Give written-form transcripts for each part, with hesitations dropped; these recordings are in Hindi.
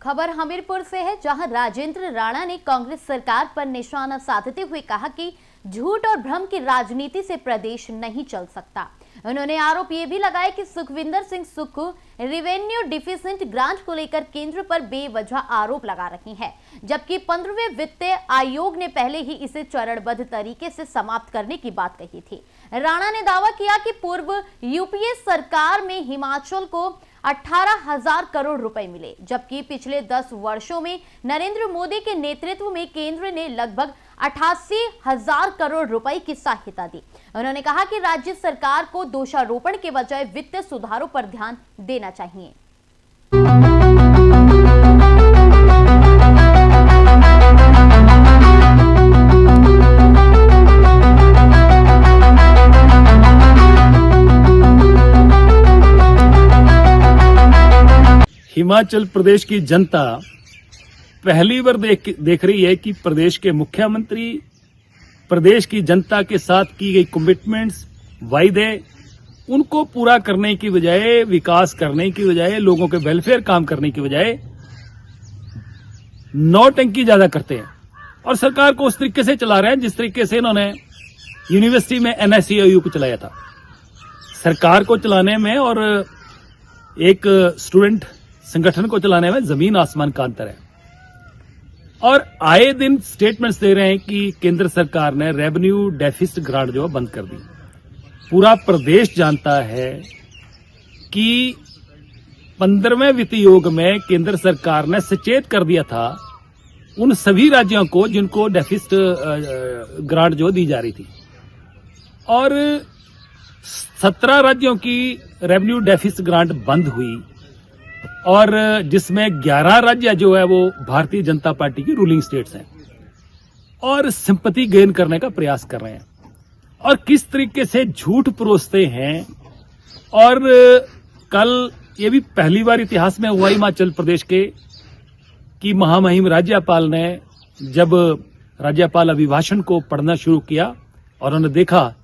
खबर हमीरपुर से है, जहां राजेंद्र राणा ने कांग्रेस सरकार पर निशाना साधते हुए कहा कि झूठ और भ्रम की राजनीति से प्रदेश नहीं चल सकता। उन्होंने आरोप ये भी लगाया कि Sukhvinder Singh Sukhu revenue deficit grant को लेकर केंद्र पर बेवजह आरोप लगा रही हैं, जबकि 15वें वित्त आयोग ने पहले ही इसे चरणबद्ध तरीके से समाप्त करने की बात कही थी। राणा ने दावा किया कि पूर्व यूपीए सरकार में हिमाचल को 18,000 करोड़ रुपए मिले, जबकि पिछले 10 वर्षों में नरेंद्र मोदी के नेतृत्व में केंद्र ने लगभग 88,000 करोड़ रुपए की सहायता दी। उन्होंने कहा कि राज्य सरकार को दोषारोपण के बजाय वित्तीय सुधारों पर ध्यान देना चाहिए। हिमाचल प्रदेश की जनता पहली बार देख रही है कि प्रदेश के मुख्यमंत्री प्रदेश की जनता के साथ की गई कमिटमेंट्स, वायदे, उनको पूरा करने की बजाय, विकास करने की बजाय, लोगों के वेलफेयर काम करने की बजाय नौटंकी ज्यादा करते हैं और सरकार को उस तरीके से चला रहे हैं जिस तरीके से इन्होंने यूनिवर्सिटी में NSCOU को चलाया था। सरकार को चलाने में और एक स्टूडेंट संगठन को चलाने में जमीन आसमान का अंतर है। और आए दिन स्टेटमेंट्स दे रहे हैं कि केंद्र सरकार ने रेवेन्यू डेफिसिट ग्रांट जो है बंद कर दी। पूरा प्रदेश जानता है कि 15वें वित्त आयोग में केंद्र सरकार ने सचेत कर दिया था उन सभी राज्यों को जिनको डेफिसिट ग्रांट जो दी जा रही थी, और 17 राज्यों की रेवेन्यू डेफिसिट ग्रांट बंद हुई और जिसमें 11 राज्य जो है वो भारतीय जनता पार्टी की रूलिंग स्टेट्स हैं और सिंपैथी गेन करने का प्रयास कर रहे हैं और किस तरीके से झूठ परोसते हैं। और कल ये भी पहली बार इतिहास में हुआ हिमाचल प्रदेश के कि महामहिम राज्यपाल ने जब राज्यपाल अभिभाषण को पढ़ना शुरू किया और उन्होंने देखा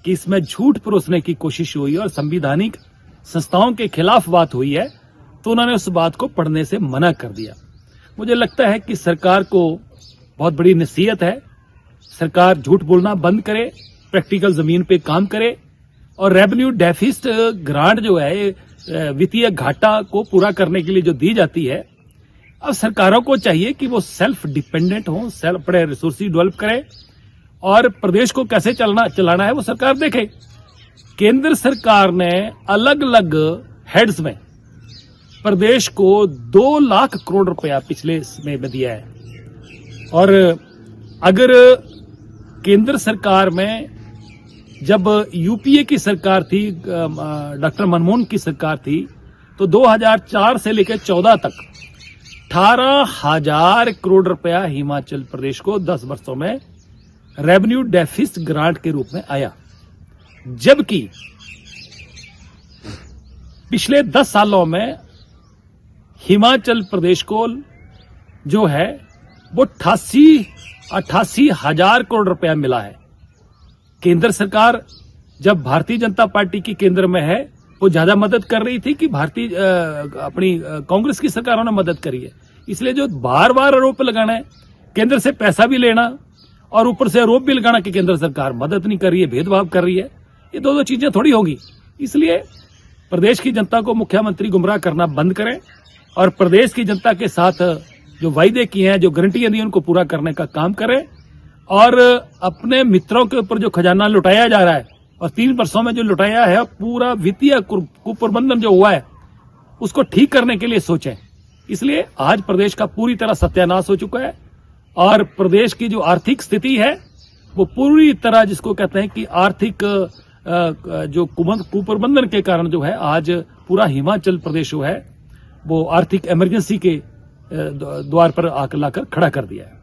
कि इसमें झूठ परोसने की कोशिश हुई और संवैधानिक संस्थाओं के खिलाफ बात हुई है, तो उन्होंने उस बात को पढ़ने से मना कर दिया। मुझे लगता है कि सरकार को बहुत बड़ी नसीहत है, सरकार झूठ बोलना बंद करे, प्रैक्टिकल जमीन पे काम करे और रेवेन्यू डेफिसिट ग्रांट जो है वित्तीय घाटा को पूरा करने के लिए जो दी जाती है, अब सरकारों को चाहिए कि वो सेल्फ डिपेंडेंट हो, अपने रिसोर्सेज डेवलप करे और प्रदेश को कैसे चलाना है वो सरकार देखे। केंद्र सरकार ने अलग अलग हेड्स में प्रदेश को 2 लाख करोड़ रुपया पिछले समय में दिया है। और अगर केंद्र सरकार में जब यूपीए की सरकार थी, डॉक्टर मनमोहन की सरकार थी, तो 2004 से लेकर 14 तक 18,000 करोड़ रुपया हिमाचल प्रदेश को 10 वर्षों में रेवेन्यू डेफिसिट ग्रांट के रूप में आया, जबकि पिछले 10 सालों में हिमाचल प्रदेश को जो है वो 88,000 करोड़ रुपया मिला है। केंद्र सरकार जब भारतीय जनता पार्टी की केंद्र में है वो ज्यादा मदद कर रही थी कि अपनी कांग्रेस की सरकारों ने मदद करी है। इसलिए जो बार बार आरोप लगाना है, केंद्र से पैसा भी लेना और ऊपर से आरोप भी लगाना कि केंद्र सरकार मदद नहीं कर रही है, भेदभाव कर रही है, ये दो चीजें थोड़ी होगी। इसलिए प्रदेश की जनता को मुख्यमंत्री गुमराह करना बंद करें और प्रदेश की जनता के साथ जो वायदे किए हैं, जो गारंटियां दी, उनको पूरा करने का काम करें और अपने मित्रों के ऊपर जो खजाना लुटाया जा रहा है और 3 वर्षों में जो लुटाया है, पूरा वित्तीय कुप्रबंधन जो हुआ है उसको ठीक करने के लिए सोचें। इसलिए आज प्रदेश का पूरी तरह सत्यानाश हो चुका है और प्रदेश की जो आर्थिक स्थिति है वो पूरी तरह, जिसको कहते हैं कि आर्थिक जो कुप्रबंधन के कारण जो है आज पूरा हिमाचल प्रदेश जो है वो आर्थिक इमरजेंसी के द्वार पर आकर लाकर खड़ा कर दिया है।